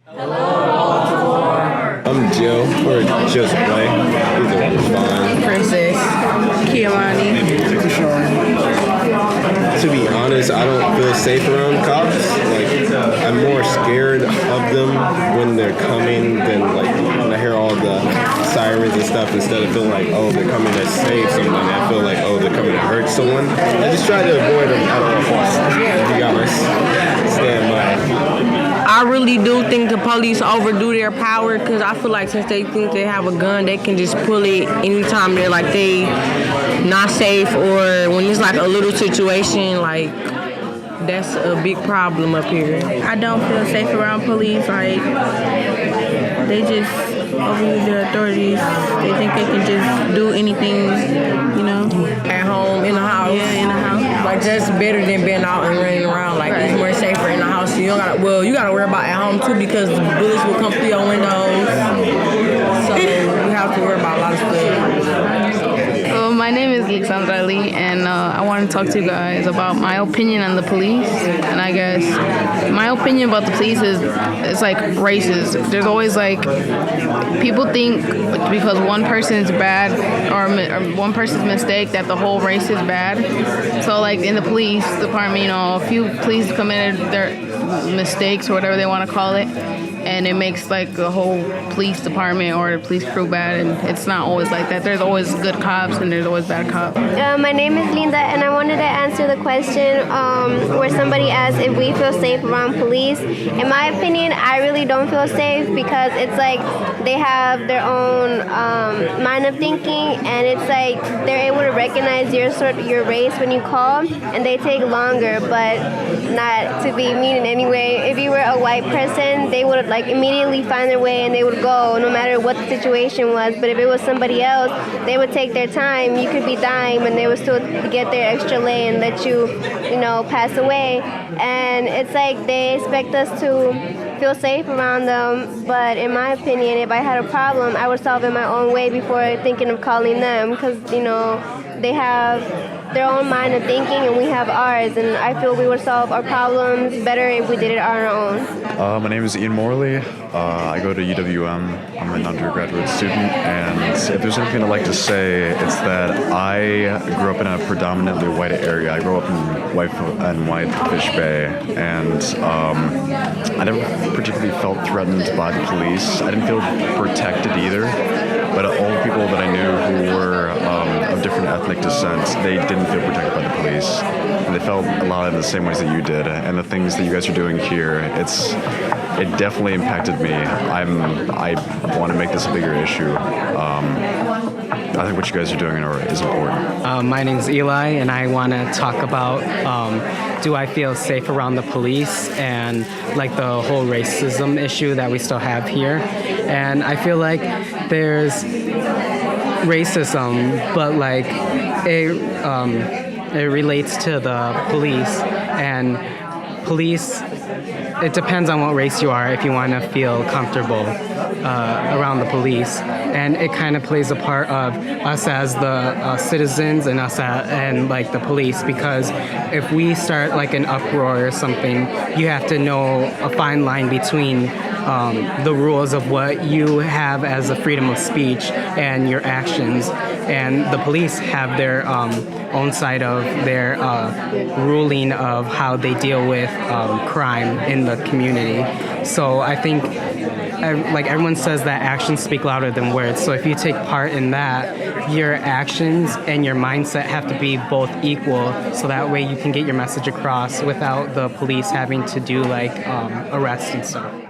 I'm Jill, or Just Play. Either one's fine. Princess, Kiamani. To be honest, I don't feel safe around cops. Like, I'm more scared of them when they're coming than like when I hear all the sirens and stuff. Instead of feeling like, oh, they're coming to save someone, I feel like, oh, they're coming to hurt someone. I just try to avoid them at all costs. To be honest, stand by. I really do think the police overdo their power because I feel like since they think they have a gun, they can just pull it anytime they're like they not safe or when it's like a little situation like that's a big problem up here. I don't feel safe around police. Like, they just overuse their authorities. They think they can just do anything, you know. At home, in the house. Yeah, in the house. Like, that's better than being out and running around. Like, it's more safer in the house. You don't gotta, you gotta worry about at home, too, because the bullets will come through your windows. So, you have to worry about a lot of stuff. My name is Alexandra Lee, and I want to talk to you guys about my opinion on the police. And I guess my opinion about the police is it's like races. There's always like people think because one person is bad or one person's mistake that the whole race is bad. So like in the police department, you know, a few police committed their mistakes or whatever they want to call it, and it makes like the whole police department or the police crew bad, and it's not always like that. There's always good cops and there's always bad cops. My name is Linda, and I wanted to answer the question where somebody asked if we feel safe around police. In my opinion, I really don't feel safe because it's like they have their own mind of thinking, and it's like they're able to recognize your race when you call, and they take longer, but not to be mean in any way. If you were a white person, they would like immediately find their way and they would go no matter what the situation was. But if it was somebody else, they would take their time. You could be dying and they would still get their extra lay and let you, pass away. And it's like they expect us to feel safe around them. But in my opinion, if I had a problem, I would solve it my own way before thinking of calling them, because, they have their own mind of thinking and we have ours, and I feel we would solve our problems better if we did it on our own. My name is Ian Morley. I go to UWM. I'm an undergraduate student, and if there's anything I'd like to say, it's that I grew up in a predominantly white area. I grew up in Whitefish Bay, and I never particularly felt threatened by the police. I didn't feel protected either, but all the people that I knew who were of different ethnic descent, they didn't feel protected by the police. And they felt a lot in the same ways that you did. And the things that you guys are doing here, it definitely impacted me. I want to make this a bigger issue. I think what you guys are doing is important. My name's Eli, and I want to talk about do I feel safe around the police and like the whole racism issue that we still have here. And I feel like there's racism, but like it relates to the police, and police, it depends on what race you are if you want to feel comfortable around the police. And it kind of plays a part of us as the citizens and us and like the police, because if we start like an uproar or something, you have to know a fine line between the rules of what you have as a freedom of speech and your actions. And the police have their own side of their ruling of how they deal with crime in the community. So I think, like everyone says that actions speak louder than words. So if you take part in that, your actions and your mindset have to be both equal, so that way you can get your message across without the police having to do like arrests and stuff.